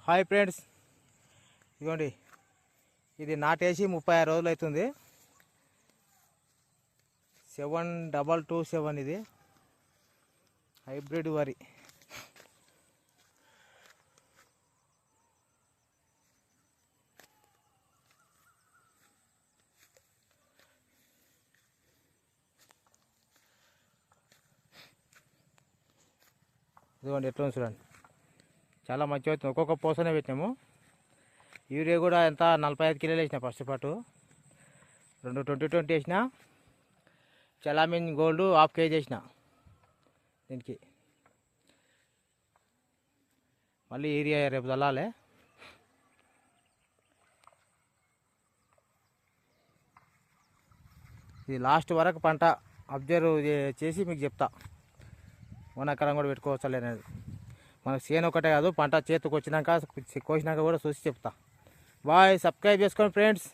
Hi friends, ఇదిగోండి ఇది నాటేసి 36 రోజులు అవుతుంది. 7227 ఇది హైబ్రిడ్ వరి. ఇదిగోండి ఎట్లా ఉంది చూడండి, చాలా మంచిగా అవుతుంది. ఒక్కొక్క పోసనే పెట్టినాము. యూరియా కూడా ఎంత 45 కిలోలు వేసిన ఫస్ట్ పాటు, 2020 వేసిన. చలామిన్ గోల్డ్ 1/2 kg వేసిన దీనికి. మళ్ళీ యూరియా రేపు చల్లాలి. ఇది లాస్ట్ వరకు పంట అబ్జర్వ్ చేసి మీకు చెప్తా. వనకరం కూడా పెట్టుకోవచ్చా లేదనేది. మనకు చేను ఒకటే కాదు, పంట చేతికి వచ్చినాక కోసినాక కూడా చూసి చెప్తా. బాయ్, సబ్స్క్రైబ్ చేసుకోండి ఫ్రెండ్స్.